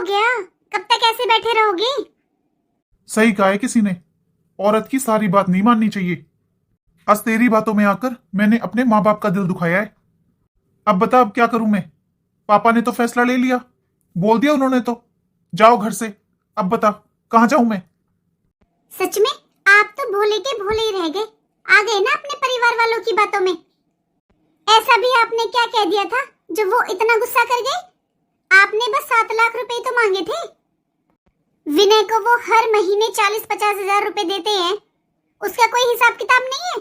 हो गया? कब तक ऐसे बैठे रहोगे? सही कहा है किसी ने, औरत की सारी बात नहीं माननी चाहिए। आज तेरी बातों में आकर मैंने अपने माँ बाप का दिल दुखाया है। अब बता, अब क्या करूं मैं? पापा ने तो फैसला ले लिया, बोल दिया उन्होंने तो जाओ घर से। अब बता कहां जाऊं मैं? सच में आप तो भोले के भोले ही रह गए। आ गए ना अपने परिवार वालों की बातों में। ऐसा भी आपने क्या कह दिया था जो वो इतना गुस्सा कर गए? आपने बस 7 लाख रुपए तो मांगे थे। विनय को वो हर महीने 40-50 हजार रुपए देते हैं, उसका कोई हिसाब किताब नहीं है।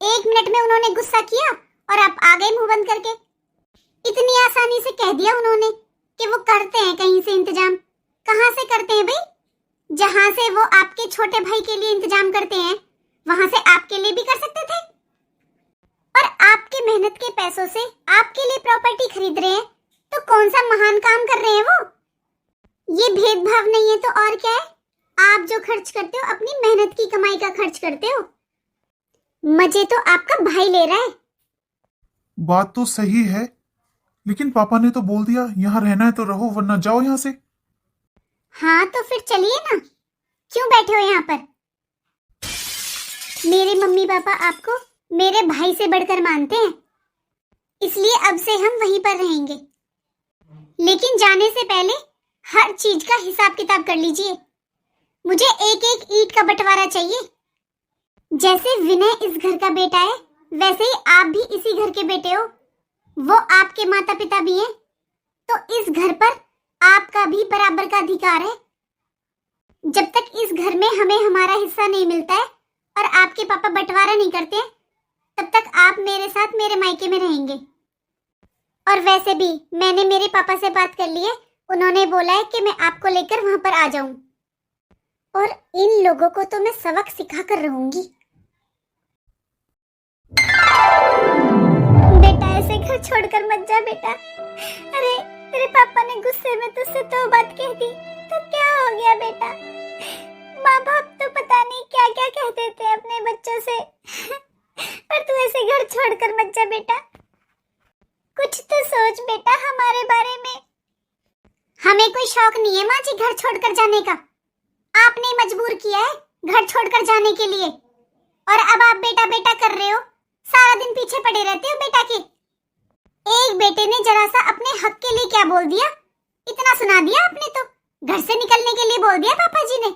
1 मिनट में उन्होंने गुस्सा किया और आप आ गए मुंह बंद करके। इतनी आसानी से कह दिया उन्होंने कि वो करते हैं कहीं से इंतजाम। कहां से करते हैं भाई? जहां से वो आपके छोटे भाई के लिए इंतजाम करते हैं, वहां से आपके लिए भी कर सकते थे। और आपके मेहनत के पैसों से आपके लिए प्रॉपर्टी खरीद रहे हैं, तो कौन सा महान काम कर रहे हैं वो? ये भेदभाव नहीं है तो और क्या है? आप जो खर्च करते हो अपनी मेहनत की कमाई का खर्च करते हो। मजे तो आपका भाई ले रहा है। बात तो सही है, लेकिन पापा ने तो बोल दिया यहाँ रहना है तो रहो, वरना जाओ यहाँ से। हाँ तो फिर चलिए ना, क्यों बैठे हो यहाँ पर? मेरे मम्मी पापा आपको मेरे भाई से बढ़कर मानते हैं, इसलिए अब से हम वहीं पर रहेंगे। लेकिन जाने से पहले हर चीज का हिसाब किताब कर लीजिए। मुझे एक एक ईंट का बंटवारा चाहिए। जैसे विनय इस घर का बेटा है, वैसे ही आप भी इसी घर के बेटे हो। वो आपके माता पिता भी हैं, तो इस घर पर आपका भी बराबर का अधिकार है। जब तक इस घर में हमें हमारा हिस्सा नहीं मिलता है और आपके पापा बंटवारा नहीं करते हैं, तब तक आप मेरे साथ मेरे मायके में रहेंगे। और वैसे भी मैंने मेरे पापा से बात कर ली है, उन्होंने बोला है कि मैं आपको लेकर वहां पर आ जाऊं। और इन लोगों को तो मैं सबक सिखा कर रहूंगी। बेटा ऐसे घर छोड़कर मत जा बेटा। अरे तेरे पापा ने गुस्से में तुझसे तो बात कह दी तो क्या हो गया बेटा? माँ बाप तो पता नहीं क्या क्या कह देते हैं अपने बच्चों से। पर तू ऐसे घर छोड़कर मत जा बेटा। कुछ तो सोच बेटा हमारे बारे में। हमें कोई शौक नहीं है माँ जी घर छोड़कर जाने का। आपने मजबूर किया है घर छोड़कर जाने के लिए, और अब आप बेटा बेटा कर रहे हो। सारा दिन पीछे पड़े रहते हो बेटा के। एक बेटे ने जरा सा अपने हक के लिए क्या बोल दिया? इतना सुना दिया आपने तो। घर से निकलने के लिए बोल दिया पापा जी ने।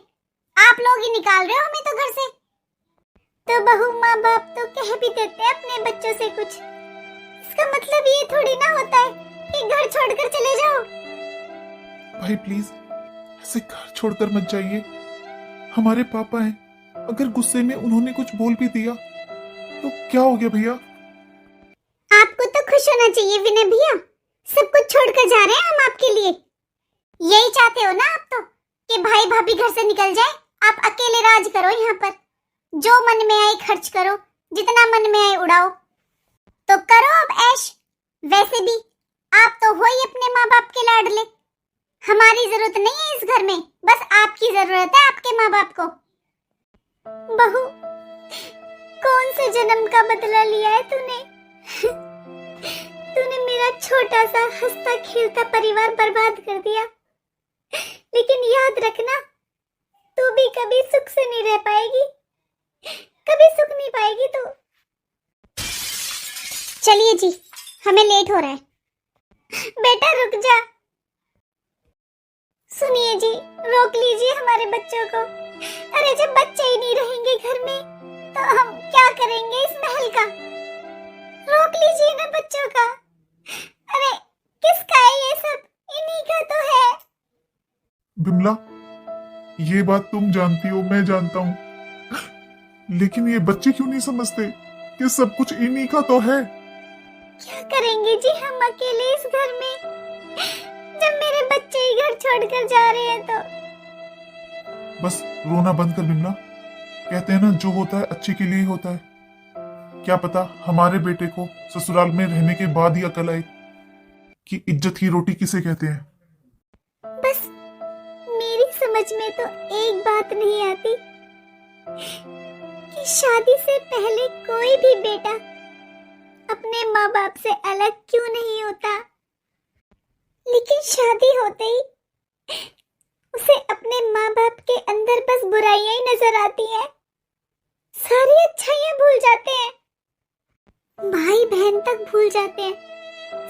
आप लोग ही निकाल रहे हो हमें तो घर से। तो बहू माँ बाप तो कह भी देते हैं अपने बच्चों से कुछ, इसका मतलब ये थोड़ी ना होता है कि घर छोड़कर चले जाओ। भाई प्लीज ऐसे घर छोड़कर मत जाइए। हमारे पापा हैं, अगर गुस्से में उन्होंने कुछ बोल भी दिया तो क्या हो गया भैया? आपको तो खुश होना चाहिए विनय भैया, सब कुछ छोड़कर जा रहे हैं हम आपके लिए। यही चाहते हो ना आप तो कि भाई भाभी घर से निकल जाए, आप अकेले राज करो यहाँ पर। जो मन में आए खर्च करो, जितना मन में आए उड़ाओ, तो करो अब ऐश। वैसे भी आप तो हो ही अपने माँ बाप के लाडले। हमारी जरूरत नहीं है इस घर में, बस आपकी जरूरत है आपके माँ बाप को। बहू कौन से जन्म का बदला लिया है तूने? तूने मेरा छोटा सा हंसता खेलता परिवार बर्बाद कर दिया। लेकिन याद रखना, तू भी कभी सुख से नहीं रह पाएगी, कभी सुख नहीं पाएगी तू। चलिए जी, हमें लेट हो रहा है। बेटा रुक जा। सुनिए जी, रोक लीजिए हमारे बच्चों को। अरे जब बच्चे ही नहीं रहेंगे घर में तो हम क्या करेंगे इस महल का? रोक लीजिए ना बच्चों का। अरे किसका है ये सब? इन्हीं का तो है। बिमला, ये बात तुम जानती हो, मैं जानता हूँ, लेकिन ये बच्चे क्यों नहीं समझते कि सब कुछ इन्हीं का तो है। क्या करेंगे जी हम अकेले इस घर में, जब मेरे बच्चे ही घर छोड़कर जा रहे हैं तो? बस रोना बंद कर बिमला। कहते हैं ना, जो होता है अच्छे के लिए ही होता है। क्या पता हमारे बेटे को ससुराल में रहने के बाद ही अकल आए कि इज्जत की रोटी किसे कहते हैं। बस मेरी समझ में तो एक बात नहीं आती कि शादी से पहले कोई भी बेटा अपने माँ बाप से अलग क्यों नहीं होता, लेकिन शादी होते ही उसे अपने माँ बाप के अंदर बस बुराइयां ही नजर आती हैं। सारी अच्छाइयां भूल जाते हैं, भाई बहन तक भूल जाते हैं,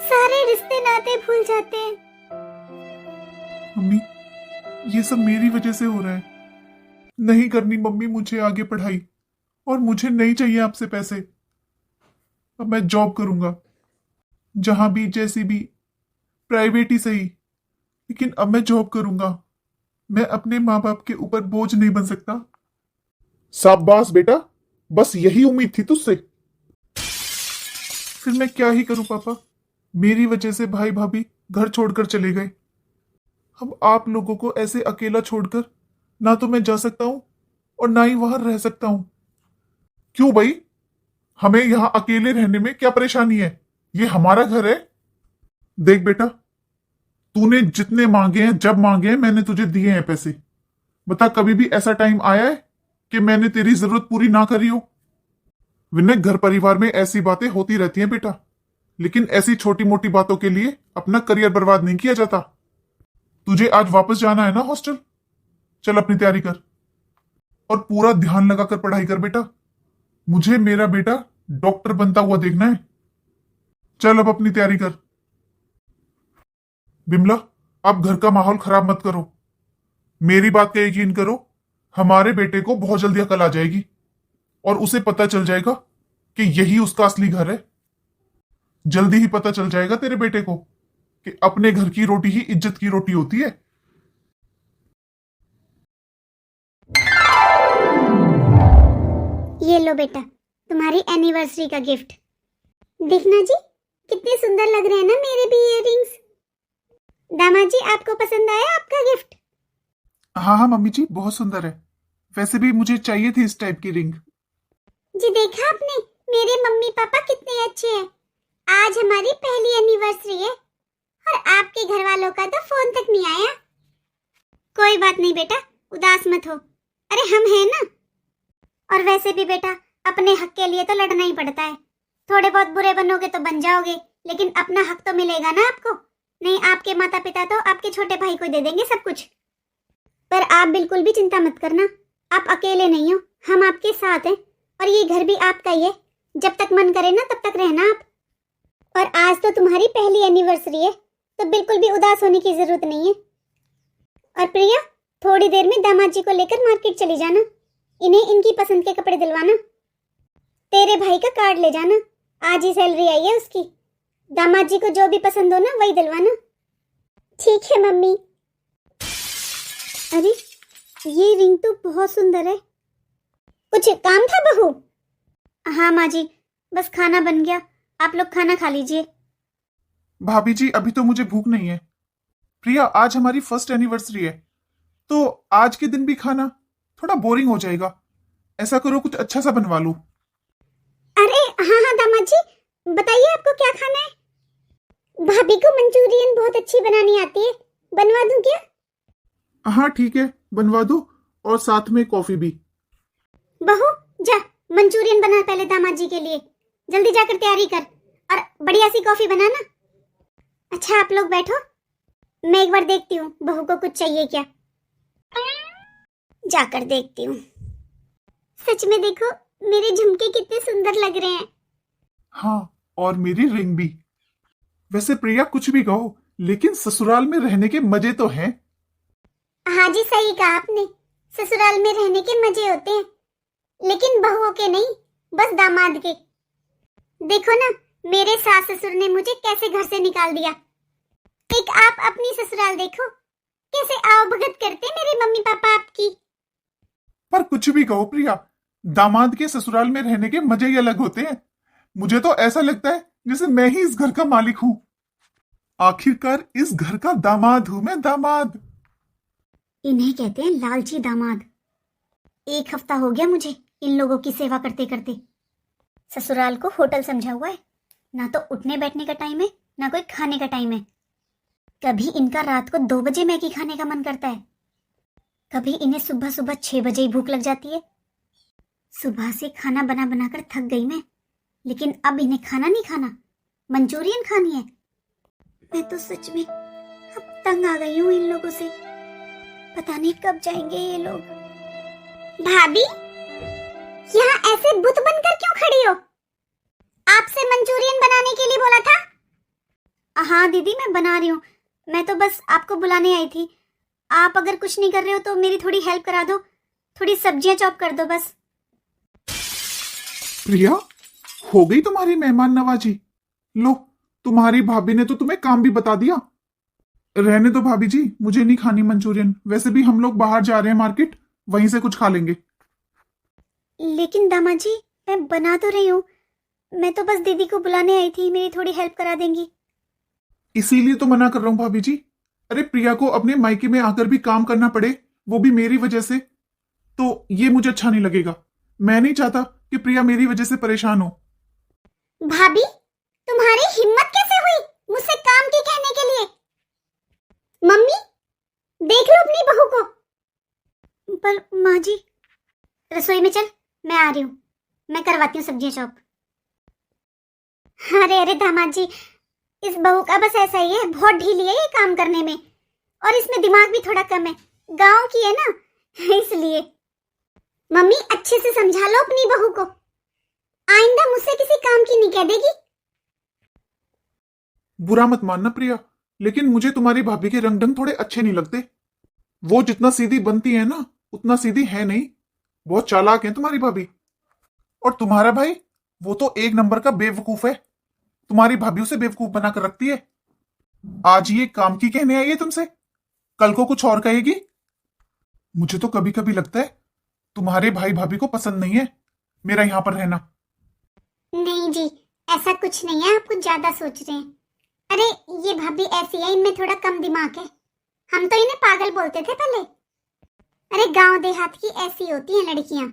सारे रिश्ते नाते भूल जाते हैं। मम्मी, ये सब मेरी वजह से हो रहा है। नहीं करनी मम्मी मुझे आगे पढ़ाई, और मुझे नहीं चाहिए आपसे पैसे। अब मैं जॉब करूंगा, जहां भी जैसी भी, प्राइवेट ही सही, लेकिन अब मैं जॉब करूंगा। मैं अपने माँ बाप के ऊपर बोझ नहीं बन सकता। शाबाश बेटा, बस यही उम्मीद थी तुझसे। फिर मैं क्या ही करूं पापा, मेरी वजह से भाई भाभी घर छोड़कर चले गए। अब आप लोगों को ऐसे अकेला छोड़कर ना तो मैं जा सकता हूं और ना ही वहां रह सकता हूं। क्यों भाई, हमें यहां अकेले रहने में क्या परेशानी है? ये हमारा घर है। देख बेटा, तूने जितने मांगे हैं, जब मांगे हैं, मैंने तुझे दिए हैं पैसे। बता, कभी भी ऐसा टाइम आया है कि मैंने तेरी जरूरत पूरी ना करी हो? विनय, घर परिवार में ऐसी बातें होती रहती हैं बेटा, लेकिन ऐसी छोटी मोटी बातों के लिए अपना करियर बर्बाद नहीं किया जाता। तुझे आज वापस जाना है ना हॉस्टल? चल अपनी तैयारी कर और पूरा ध्यान लगाकर पढ़ाई कर बेटा। मुझे मेरा बेटा डॉक्टर बनता हुआ देखना है। चल अब अपनी तैयारी कर। बिमला, अब घर का माहौल खराब मत करो। मेरी बात का यकीन करो, हमारे बेटे को बहुत जल्दी अकल आ जाएगी और उसे पता चल जाएगा कि यही उसका असली घर है। जल्दी ही पता चल जाएगा तेरे बेटे को कि अपने घर की रोटी ही इज्जत की रोटी होती है। ये लो बेटा, तुम्हारी एनिवर्सरी का गिफ्ट। देखना जी, कितने सुंदर लग रहे हैं ना मेरे भी इयररिंग्स। दामाद जी, आपको पसंद आया आपका गिफ्ट? हाँ हाँ मम्मी जी, बहुत सुंदर है। वैसे भी मुझे चाहिए थी इस टाइप की रिंग। जी देखा आपने, मेरे मम्मी पापा कितने अच्छे हैं। आज हमारी पहली एनिवर्सरी है और आपके घर वालों का तो फोन तक नहीं आया। कोई बात नहीं बेटा, उदास मत हो, अरे हम हैं ना। और वैसे भी बेटा, अपने हक के लिए तो लड़ना ही पड़ता है। थोड़े बहुत बुरे बनोगे तो बन जाओगे, लेकिन अपना हक तो मिलेगा ना आपको। नहीं, आपके माता पिता तो आपके छोटे भाई को दे देंगे सब कुछ। पर आप बिल्कुल भी चिंता मत करना, आप अकेले नहीं हो, हम आपके साथ हैं और ये घर भी आपका ही है। जब तक मन करे ना तब तक रहना आप। और आज तो तुम्हारी पहली एनिवर्सरी है, तो बिल्कुल भी उदास होने की जरूरत नहीं है। और प्रिया, थोड़ी देर में दामाद जी को लेकर मार्केट चली जाना, इन्हें इनकी पसंद के कपड़े दिलवाना। तेरे भाई का कार्ड ले जाना, आज ही सैलरी आई है उसकी। दामाद जी को जो भी पसंद हो ना वही दिलवाना। ठीक है मम्मी। अरे, ये रिंग तो बहुत सुंदर है। कुछ काम था बहू? हाँ माँ जी, बस खाना बन गया, आप लोग खाना खा लीजिए। भाभी जी, अभी तो मुझे भूख नहीं है। प्रिया, आज हमारी फर्स्ट एनिवर्सरी है, तो आज के दिन भी खाना थोड़ा बोरिंग हो जाएगा। ऐसा करो, कुछ अच्छा सा बनवा लो। अरे हाँ हाँ दामाद जी, बताइए आपको क्या खाना है? भाभी को मंचूरियन बहुत अच्छी बनानी आती है, बनवा दूं क्या? हाँ ठीक है, बनवा दो, और साथ में कॉफी भी। बहू जा, मंचूरियन बना पहले दामाद जी के लिए। जल्दी जाकर तैयारी कर और बढ़िया सी कॉफी बनाना। अच्छा आप लोग बैठो, मैं एक बार देखती हूँ बहू को कुछ चाहिए क्या। जाकर देखती हूँ। सच में देखो, मेरे झुमके कितने सुंदर लग रहे हैं। हाँ, और मेरी रिंग भी। वैसे प्रिया, कुछ भी कहो, लेकिन ससुराल में रहने के मजे तो हैं। हाँ जी, सही कहा आपने, ससुराल में रहने के मजे होते हैं, लेकिन बहुओं के नहीं, बस दामाद के। देखो ना, मेरे सास ससुर ने मुझे कैसे घर से निकाल दिया। एक आप अपनी ससुराल देखो, कैसे आओ भगत करते मेरे मम्मी पापा आपकी। पर कुछ भी कहो प्रिया, दामाद के ससुराल में रहने के मजे ही अलग होते हैं। मुझे तो ऐसा लगता है जैसे मैं ही इस घर का मालिक हूं। आखिरकार इस घर का दामाद हूं मैं, दामाद। इन्हें कहते हैं लालची दामाद। एक हफ्ता हो गया मुझे इन लोगों की सेवा करते करते। ससुराल को होटल समझा हुआ है, ना तो उठने बैठने का टाइम है, ना कोई खाने का टाइम है। कभी इनका रात को 2 बजे मैगी खाने का मन करता है, कभी इन्हें सुबह सुबह 6 बजे ही भूख लग जाती है। सुबह से खाना बना बनाकर थक गई मैं, लेकिन अब इन्हें खाना नहीं खाना, मंचूरियन खानी है। मैं तो सच में अब तंग आ गई हूँ इन लोगों से, पता नहीं कब जाएंगे ये लोग। भाभी, यहाँ ऐसे बुत बनकर क्यों खड़ी हो? आपसे मंचूरियन बनाने के लिए बोला था। हाँ दीदी, मैं बना रही हूँ। मैं तो बस आपको बुलाने आई थी। आप अगर कुछ नहीं कर रहे हो तो मेरी थोड़ी हेल्प करा दो, थोड़ी सब्जियां चॉप कर दो बस। प्रिया, हो गई तुम्हारी मेहमान नवाजी? लो, तुम्हारी भाभी ने तो तुम्हें काम भी बता दिया। रहने दो भाभी जी, मुझे नहीं खानी मंचूरियन। वैसे भी हम लोग बाहर जा रहे हैं मार्केट, वहीं से कुछ खा लेंगे। लेकिन दामाद जी, मैं बना तो रही हूँ। मैं तो बस दीदी को बुलाने आई थी, मेरी थोड़ी हेल्प करा देंगी। इसीलिए तो मना कर रहा हूं भाभी जी। अरे प्रिया को अपने मायके में आकर भी काम करना पड़े, वो भी मेरी वजह से, तो ये मुझे अच्छा नहीं लगेगा। मैं नहीं चाहता कि प्रिया मेरी वजह से परेशान हो। भाभी, तुम्हारी हिम्मत कैसे हुई मुझसे काम की कहने के लिए? मम्मी, देख लो अपनी बहू को। पर माँ जी, रसोई में चल, मैं आ रही हूँ, मैं करवाती हूँ सब्जियां चॉप। अरे अरे दामाद जी, इस बहू का बस ऐसा ही है, बहुत ढीली है ये काम करने में, और इसमें दिमाग भी थोड़ा कम है, गांव की है ना, इसलिए। मम्मी, अच्छे से समझा लो अपनी बहू को, आइंदा मुझसे किसी काम की नहीं कह देगी। बुरा मत मानना प्रिया, लेकिन मुझे तुम्हारी भाभी के रंग ढंग थोड़े अच्छे नहीं लगते। वो जितना सीधी बनती है ना, उतना सीधी है नहीं। बहुत चालाक है तुम्हारी भाभी। और तुम्हारा भाई, वो तो एक नंबर का बेवकूफ है। तुम्हारी भाभी उसे बेवकूफ बनाकर रखती है। आज ये काम की कहने आई है तुमसे, कल को कुछ और कहेगी। मुझे तो कभी कभी लगता है तुम्हारे भाई भाभी को पसंद नहीं है मेरा यहां पर रहना। नहीं जी, ऐसा कुछ नहीं है, आप कुछ ज्यादा सोच रहे हैं। अरे ये भाभी ऐसी है, इनमें थोड़ा कम दिमाग है। हम तो इन्हें पागल बोलते थे पहले। अरे गांव देहात की ऐसी होती हैं लड़कियां।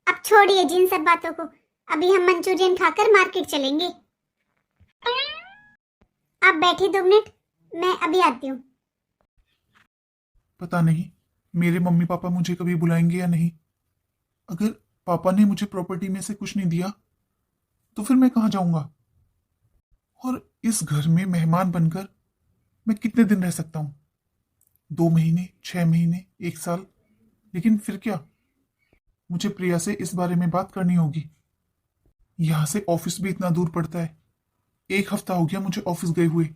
अब छोड़िए जिन सब बातों को, अभी हम मंचूरियन खाकर मार्केट चलेंगे। आप बैठिए 2 मिनट, मैं अभी आती हूँ। पता नहीं मेरे मम्मी पापा मुझे कभी बुलाएंगे या नहीं। अगर पापा ने मुझे प्रॉपर्टी में से कुछ नहीं दिया तो फिर मैं कहां जाऊंगा? और इस घर में मेहमान बनकर मैं कितने दिन रह सकता हूं? 2 महीने, 6 महीने, 1 साल? लेकिन फिर क्या? मुझे प्रिया से इस बारे में बात करनी होगी। यहां से ऑफिस भी इतना दूर पड़ता है। 1 हफ्ता हो गया मुझे ऑफिस गए हुए,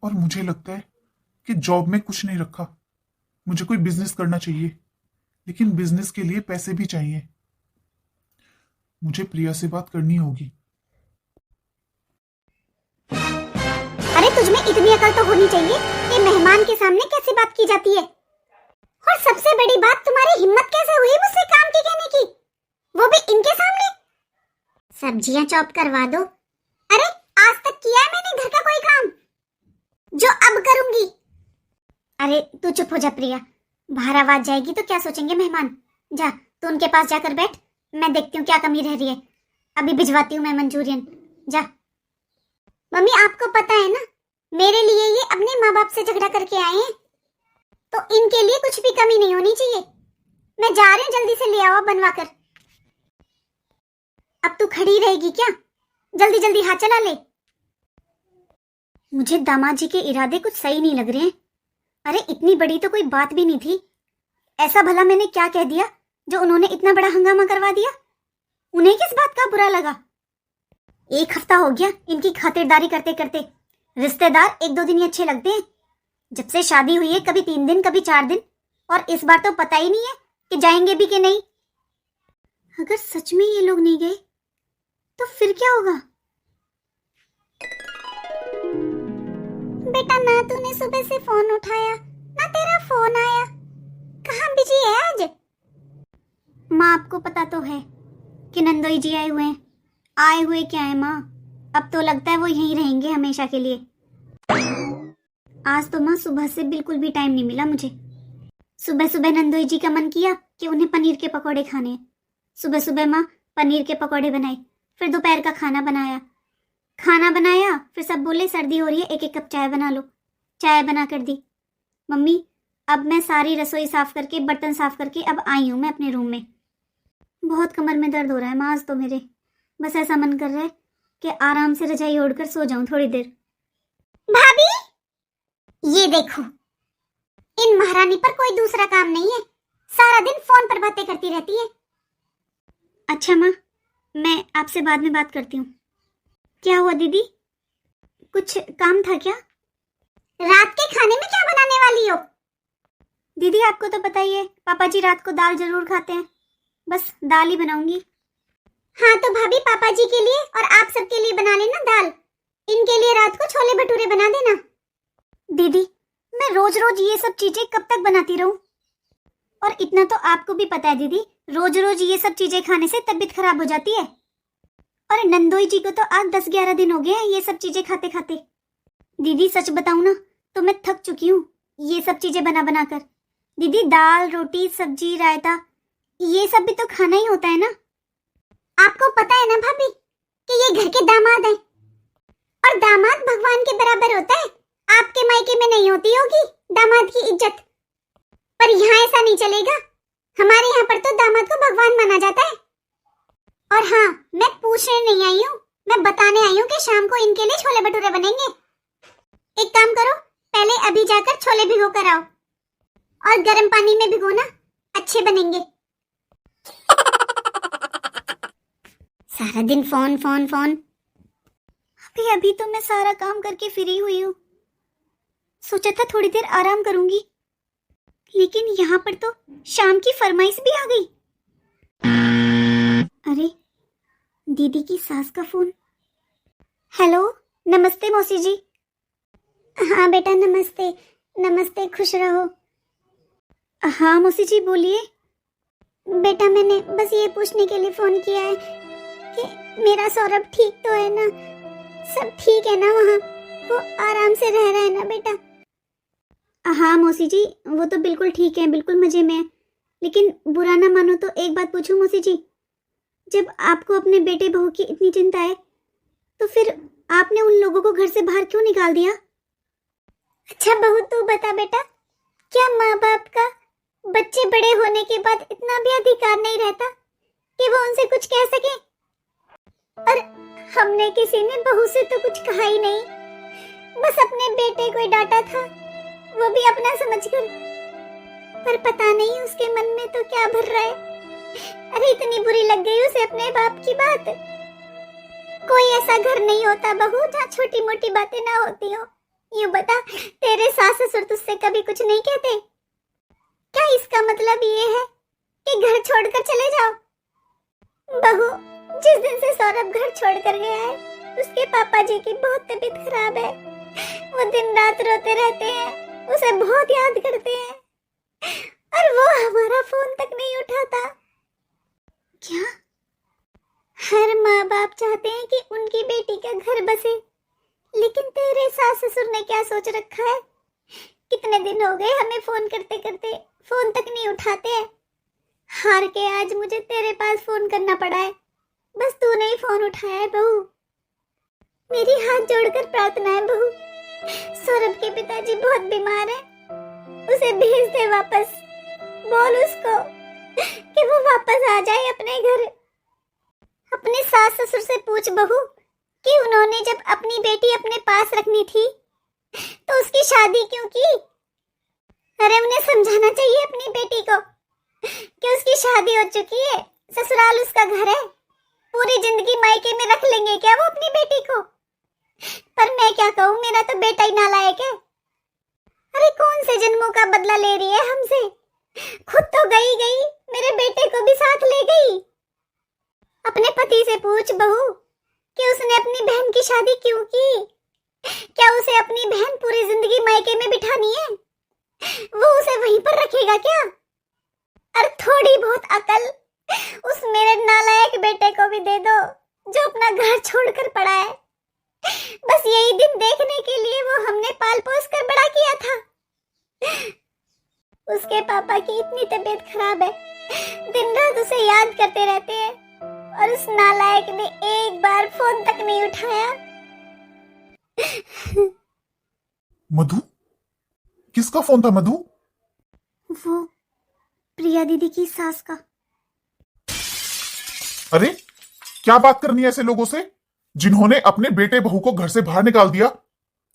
और मुझे लगता है कि जॉब में कुछ नहीं रखा। मुझे कोई बिजनेस करना चाहिए, लेकिन बिजनेस के लिए पैसे भी चाहिए। मुझे प्रिया से बात करनी होगी। अरे तुझमें इतनी अकल तो होनी चाहिए कि मेहमान के सामने कैसे बात की जाती है। और सबसे बड़ी बात, तुम्हारी हिम्मत कैसे हुई मुझसे काम की कहने की, वो भी इनके सामने। सब्जियां चॉप करवा दो। अरे आज तक किया है मैंने घर का कोई काम जो अब करूंगी? अरे तू चुप हो जा प्रिया, बाहर आवाज जाएगी तो क्या सोचेंगे मेहमान। जा तू उनके पास जाकर बैठ, मैं देखती हूँ क्या कमी रह रही है, अभी भिजवाती हूँ मैं मंचूरियन। जा। मम्मी, आपको पता है ना, मेरे लिए ये अपने माँ बाप से झगड़ा करके आए हैं, तो इनके लिए कुछ भी कमी नहीं होनी चाहिए। मैं जा रही हूँ, जल्दी से ले आओ बनवा कर। अब तू खड़ी रहेगी क्या? जल्दी जल्दी हाथ चला ले। मुझे दामाद जी के इरादे कुछ सही नहीं लग रहे हैं। अरे इतनी बड़ी तो कोई बात भी नहीं थी, ऐसा भला मैंने क्या कह दिया जो उन्होंने इतना बड़ा हंगामा करवा दिया? उन्हें किस बात का बुरा लगा? 1 हफ्ता हो गया इनकी खातिरदारी करते करते। रिश्तेदार 1-2 दिन ही अच्छे लगते हैं। जब से शादी हुई है कभी 3 दिन कभी 4 दिन, और इस बार तो पता ही नहीं है कि जाएंगे भी कि नहीं। अगर सच में ये लोग नहीं गए तो फिर क्या होगा? बेटा, ना तूने सुबह से फोन उठाया ना तेरा फोन आया, कहाँ बिजी है आज? माँ, आपको पता तो है कि नंदोई जी आए हुए हैं। आए हुए क्या है माँ, अब तो लगता है वो यहीं रहेंगे हमेशा के लिए। आज तो माँ सुबह से बिल्कुल भी टाइम नहीं मिला मुझे। सुबह सुबह नंदोई जी का मन किया कि उन्हें पनीर के पकौड़े खाने हैं। सुबह सुबह माँ पनीर के पकौड़े बनाए, फिर दोपहर का खाना बनाया, फिर सब बोले सर्दी हो रही है, 1-1 कप चाय बना लो। चाय बना कर दी। मम्मी, अब मैं सारी रसोई साफ करके, बर्तन साफ करके अब आई हूँ मैं अपने रूम में। बहुत कमर में दर्द हो रहा है माँ आज तो मेरे, बस ऐसा मन कर रहा है कि आराम से रजाई ओढ़कर सो जाऊं थोड़ी देर। भाभी, देखो, इन महारानी पर कोई दूसरा काम नहीं है, सारा दिन फोन पर बातें करती रहती है। अच्छा माँ, मैं आपसे बाद में बात करती हूँ। क्या हुआ दीदी, कुछ काम था क्या? रात के खाने में क्या बनाने वाली हो? दीदी आपको तो पता ही है, पापा जी रात को दाल जरूर खाते हैं, बस दाल ही बनाऊंगी। हाँ तो भाभी पापा जी के लिए और आप सबके लिए बना लेना दाल, इनके लिए रात को छोले भटूरे बना देना। दीदी मैं रोज रोज ये सब चीजें कब तक बनाती रहूं? और इतना तो आपको भी पता है दीदी, रोज रोज ये सब चीजें खाने से तबीयत खराब हो जाती है। और नंदोई जी को तो आज 10-11 दिन हो गए हैं ये सब चीजें खाते खाते। दीदी सच बताऊं ना तो मैं थक चुकी हूँ ये सब चीजें बना बना कर। दीदी दाल रोटी सब्जी रायता ये सब भी तो खाना ही होता है ना। आपको पता है ना भाभी कि ये घर के दामाद हैं, और दामाद भगवान के बराबर होता है। आपके मायके में नहीं होती होगी दामाद की इज्जत, पर यहाँ ऐसा नहीं चलेगा। हमारे यहाँ पर तो दामाद को भगवान माना जाता है। और हाँ, मैं पूछने नहीं आई हूँ, मैं बताने आई हूँ कि शाम को इनके लिए छोले भटूरे बनेंगे। एक काम करो, पहले अभी जाकर छोले भिगो कर आओ, और गर्म पानी में भिगोना, अच्छे बनेंगे। सारा दिन फोन फोन फोन। अभी तो मैं सारा काम करके फ्री हुई हूँ, सोचा था थोड़ी देर आराम करूंगी, लेकिन यहाँ पर तो शाम की फरमाइश भी आ गई। अरे दीदी की सास का फोन। हेलो, नमस्ते मौसी जी। हाँ बेटा नमस्ते, नमस्ते, खुश रहो। हाँ मौसी जी बोलिए। बेटा मैंने बस ये पूछने के लिए फोन किया है कि मेरा सौरभ ठीक तो है ना, सब ठीक है ना वहाँ, वो आराम से रह रहा है ना बेटा? हाँ मौसी जी वो तो बिल्कुल ठीक है, बिल्कुल मजे में है। लेकिन बुरा ना मानो तो एक बात पूछूं मौसी जी, जब आपको अपने बेटे बहू की इतनी चिंता है तो फिर आपने उन लोगों को घर से बाहर क्यों निकाल दिया? अच्छा बहू तू बता बेटा, क्या माँ बाप का बच्चे बड़े होने के बाद इतना भी अधिकार नहीं रहता कि वो उनसे कुछ कह सके? और हमने किसी ने बहू से तो कुछ कहा ही नहीं, बस अपने बेटे को ही डांटा था, वो भी अपना समझकर। पर पता नहीं उसके मन में तो क्या भर रहा है। अरे इतनी बुरी लग गई उसे अपने बाप की बात। कोई ऐसा घर नहीं होता बहू जहाँ छोटी मोटी बातें ना होती हो। यूं बता, तेरे सास ससुर तुझसे कभी कुछ नहीं कहते क्या? इसका मतलब ये है कि घर छोड़कर चले जाओ? बहू जिस दिन से सौरभ घर छोड़कर गया है, उसके पापा जी की बहुत तबीयत खराब है। वो दिन रात रोते रहते हैं, उसे बहुत याद करते हैं, और वो हमारा फोन तक नहीं उठाता। क्या? हर माँ बाप चाहते हैं कि उनकी बेटी का घर बसे, लेकिन तेरे सास ससुर ने क्या सोच रखा है? कितने दिन हो गए हमें फोन करते करते, फोन तक नहीं उठाते हैं। हार के आज मुझे तेरे पास फोन करना पड़ा है, बस तूने ही फोन उठाया है बहू। मेरी हाथ जोड़कर प्रार्थना है बहू, सौरभ के पिताजी बहुत बीमार हैं, उसे भेज दे वापस। बोल उसको कि वो वापस आ जाए अपने घर। अपने सास ससुर से पूछ बहू कि उन्होंने जब अपनी बेटी अपने पास रखनी थी तो उसकी शादी क्यों की? अरे उन्हें समझाना चाहिए अपनी बेटी को कि उसकी शादी हो चुकी है, ससुराल उसका घर है, पूरी जिंदगी मायके में रख लेंगे क्या वो अपनी बेटी को? पर मैं क्या कहूँ, मेरा तो बेटा ही नालायक है। अरे कौन से जन्मों का बदला ले रही है हमसे? खुद तो गई गई, मेरे बेटे को भी साथ ले गई। अपने पति से पूछ बहू कि उसने अपनी बहन की शादी क्यों की? क्या उसे अपनी बहन पूरी जिंदगी मायके में बिठानी है? वो उसे वहीं पर रखेगा क्या? और थोड़ी बहुत अकल उस मेरे नालायक बेटे को भी दे दो जो अपना घर छोड़कर पड़ा है। बस यही दिन देखने के लिए वो हमने पाल पोस कर बड़ा किया था। उसके पापा की इतनी तबीयत खराब है, दिन रात उसे याद करते रहते हैं, और उस नालायक ने एक बार फोन तक नहीं उठाया। मधु, किसका फोन था मधु? वो प्रिया दीदी की सास का। अरे क्या बात करनी है ऐसे लोगों से जिन्होंने अपने बेटे बहू को घर से बाहर निकाल दिया?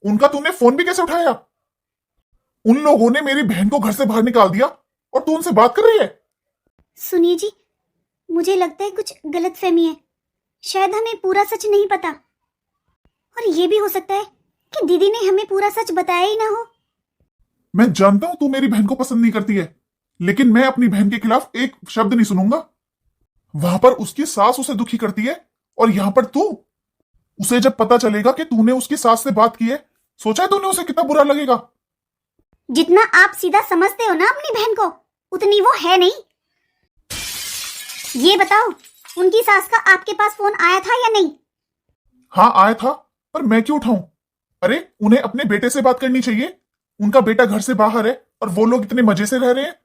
उनका तूने फोन भी कैसे उठाया? उन लोगों ने मेरी बहन को घर से बाहर निकाल दिया और तू उनसे बात कर रही है? सुनिए जी, मुझे लगता है कुछ गलतफहमी है। शायद हमें पूरा सच नहीं पता, और ये भी हो सकता है कि दीदी ने हमें पूरा सच बताया ही ना हो। मैं जानता हूं तू मेरी बहन को पसंद नहीं करती है, लेकिन मैं अपनी बहन के खिलाफ एक शब्द नहीं सुनूंगा। वहां पर उसकी सास उसे दुखी करती है, और यहां पर तू। उसे जब पता चलेगा कि तूने उसकी सास से बात की है, सोचा है तूने उसे कितना बुरा लगेगा? जितना आप सीधा समझते हो ना अपनी बहन को, उतनी वो है नहीं। ये बताओ, उनकी सास का आपके पास फोन आया था या नहीं? हाँ आया था, पर मैं क्यों उठाऊं? अरे उन्हें अपने बेटे से बात करनी चाहिए। उनका बेटा घर से बाहर है और वो लोग इतने मजे से रह रहे हैं।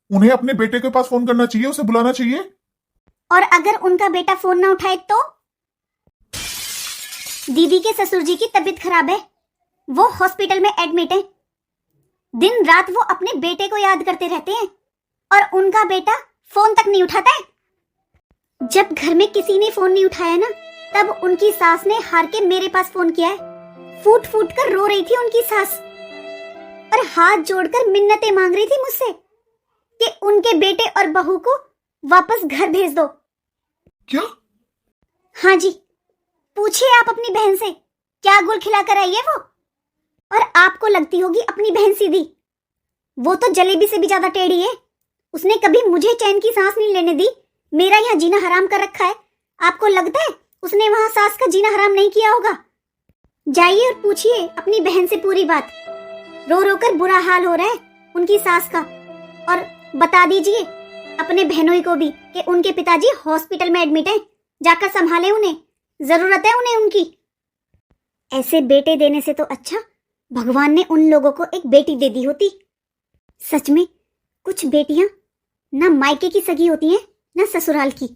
उन्हें अपने बेटे के पास फोन करना चाहिए, उसे बुलाना चाहिए। और अगर उनका बेटा फोन ना उठाए तो? दीदी के ससुर जी की तबीयत खराब है, वो हॉस्पिटल में एडमिट है। दिन रात वो अपने बेटे को याद करते रहते हैं, और उनका बेटा फोन तक नहीं उठाता है। जब घर में किसी ने फोन नहीं उठाया ना, तब उनकी सास ने हार के मेरे पास फोन किया है। फूट फूट कर रो रही थी उनकी सास, और हाथ जोड़कर मिन्नतें मांग रही थी मुझसे कि उनके बेटे और बहू को वापस घर भेज दो। क्या? हाँ जी, पूछिए आप अपनी बहन से, क्या गुल खिलाकर आई है वो। और आपको लगती होगी अपनी बहन सीधी, वो तो जलेबी से भी ज्यादा टेढ़ी है। उसने कभी मुझे चैन की सांस नहीं लेने दी, मेरा यहाँ जीना हराम कर रखा है। आपको लगता है उसने वहां सास का जीना हराम नहीं किया होगा? जाइए और पूछिए अपनी बहन से पूरी बात। रो रो कर बुरा हाल हो रहा है उनकी सास का। और बता दीजिए अपने बहनोई को भी कि उनके पिताजी हॉस्पिटल में एडमिट हैं, जाकर संभाले उन्हें, जरूरत है उन्हें उनकी। ऐसे बेटे देने से तो अच्छा भगवान ने उन लोगों को एक बेटी दे दी होती। सच में कुछ बेटियां ना मायके की सगी होती हैं, ना ससुराल की।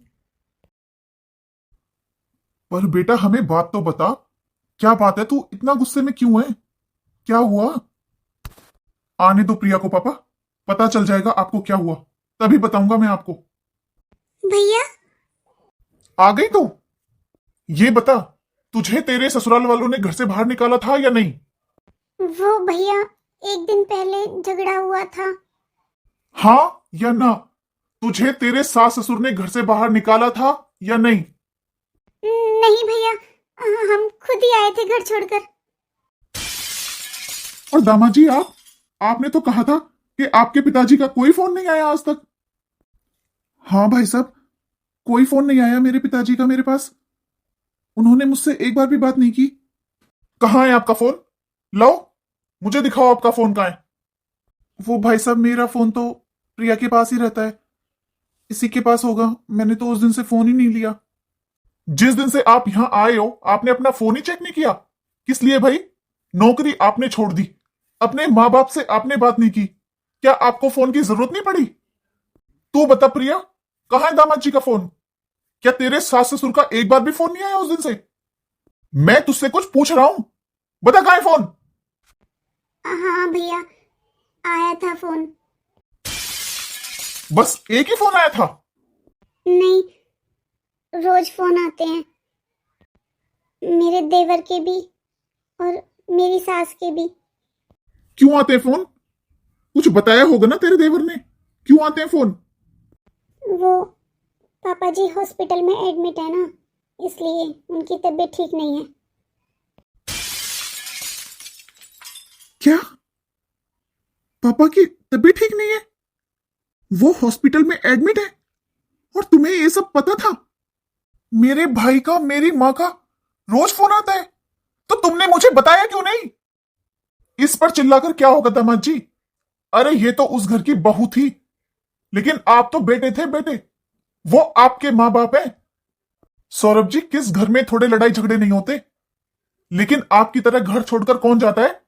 पर बेटा हमें बात तो बता, क्या बात है? तू इतना गुस्से में क्यों है? क्या हुआ? आने दो प्रिया को पापा, पता चल जाएगा आपको क्या हुआ, तभी बताऊंगा मैं आपको। भैया आ गई तू? ये बता, तुझे तेरे ससुराल वालों ने घर से बाहर निकाला था या नहीं? वो भैया एक दिन पहले झगड़ा हुआ था। हाँ या ना? तुझे तेरे सास ससुर ने घर से बाहर निकाला था या नहीं? नहीं भैया, हम खुद ही आए थे घर छोड़कर। और दामाद जी आपने तो कहा था कि आपके पिताजी का कोई फोन नहीं आया आज तक। हाँ भाई साहब, कोई फोन नहीं आया मेरे पिताजी का मेरे पास। उन्होंने मुझसे एक बार भी बात नहीं की। कहाँ है आपका फोन? लो मुझे दिखाओ आपका फोन कहाँ है। वो भाई साहब मेरा फोन तो प्रिया के पास ही रहता है, इसी के पास होगा। मैंने तो उस दिन से फोन ही नहीं लिया। जिस दिन से आप यहां आए हो आपने अपना फोन ही चेक नहीं किया? किस लिए भाई? नौकरी आपने छोड़ दी, अपने माँ बाप से आपने बात नहीं की, क्या आपको फोन की जरूरत नहीं पड़ी? तू बता प्रिया, कहां है दामाद जी का फोन? क्या तेरे सास ससुर का एक बार भी फोन नहीं आया उस दिन से? मैं तुझसे कुछ पूछ रहा हूं, बता कहां है फोन? हाँ भैया, आया था फोन। बस एक ही फोन आया था? नहीं, रोज फोन आते हैं, मेरे देवर के भी और मेरी सास के भी। क्यों आते हैं फोन? कुछ बताया होगा ना तेरे देवर ने, क्यों आते हैं फोन? वो पापा जी हॉस्पिटल में एडमिट है ना, इसलिए उनकी तबीयत ठीक नहीं है। क्या? पापा की तबीयत ठीक नहीं है? वो हॉस्पिटल में एडमिट है और तुम्हें ये सब पता था? मेरे भाई का मेरी मां का रोज फोन आता है, तो तुमने मुझे बताया क्यों नहीं? इस पर चिल्लाकर क्या होगा दामाद जी? अरे ये तो उस घर की बहू थी, लेकिन आप तो बेटे थे बेटे, वो आपके मां बाप हैं। सौरभ जी, किस घर में थोड़े लड़ाई झगड़े नहीं होते? लेकिन आपकी तरह घर छोड़कर कौन जाता है?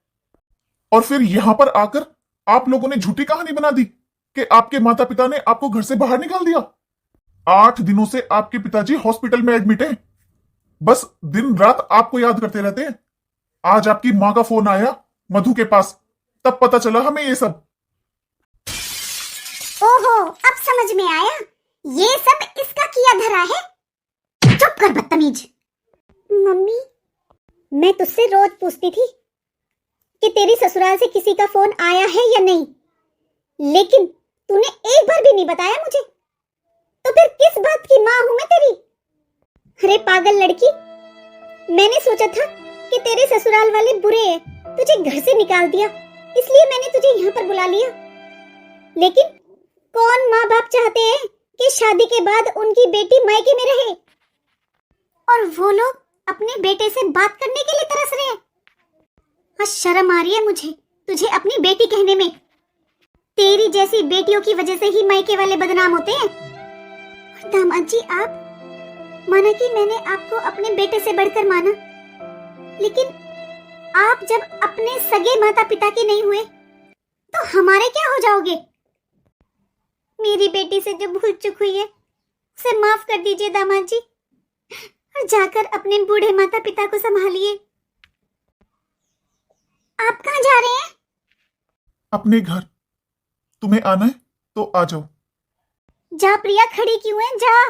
और फिर यहां पर आकर आप लोगों ने झूठी कहानी बना दी कि आपके माता पिता ने आपको घर से बाहर निकाल दिया। 8 दिनों से आपके पिताजी हॉस्पिटल में एडमिट हैं, बस दिन रात आपको याद करते रहते हैं। आज आपकी मां का फोन आया मधु के पास, तब पता चला हमें ये सब। ओहो, अब समझ में आया, ये सब इसका किया धरा है। चुप कर बदतमीज। मम्मी, मैं तुझसे रोज पूछती थी कि तेरी ससुराल से किसी का फोन आया है या नहीं, लेकिन तूने एक बार भी नहीं बताया मुझे। तो फिर किस बात की माँ हूं मैं तेरी? अरे पागल लड़की, मैंने सोचा था कि तेरे ससुराल वाले बुरे हैं, तुझे घर से निकाल दिया, इसलिए मैंने तुझे यहाँ पर बुला लिया। लेकिन कौन माँ बाप चाहते हैं कि शादी के बाद उनकी बेटी मायके में रहे, और वो लोग अपने बेटे से बात करने के लिए तरस रहे हैं। हाँ, शर्म आ रही है मुझे तुझे अपनी बेटी कहने में। तेरी जैसी बेटियों की वजह से ही मायके वाले बदनाम होते हैं। दामाद जी, आप माना कि मैंने आपको अपने बेटे से बढ़कर माना, लेकिन आप जब अपने सगे माता पिता के नहीं हुए तो हमारे क्या हो जाओगे? मेरी बेटी से जो भूल चूक हुई है उसे माफ कर दीजिए दामाद जी, और जाकर अपने बूढ़े माता पिता को संभालिए। आप कहाँ जा रहे हैं? अपने घर। तुम्हें आना है तो आ जाओ। जा प्रिया, खड़ी क्यों है? जा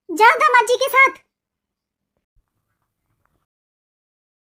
जा दामाद जी के साथ।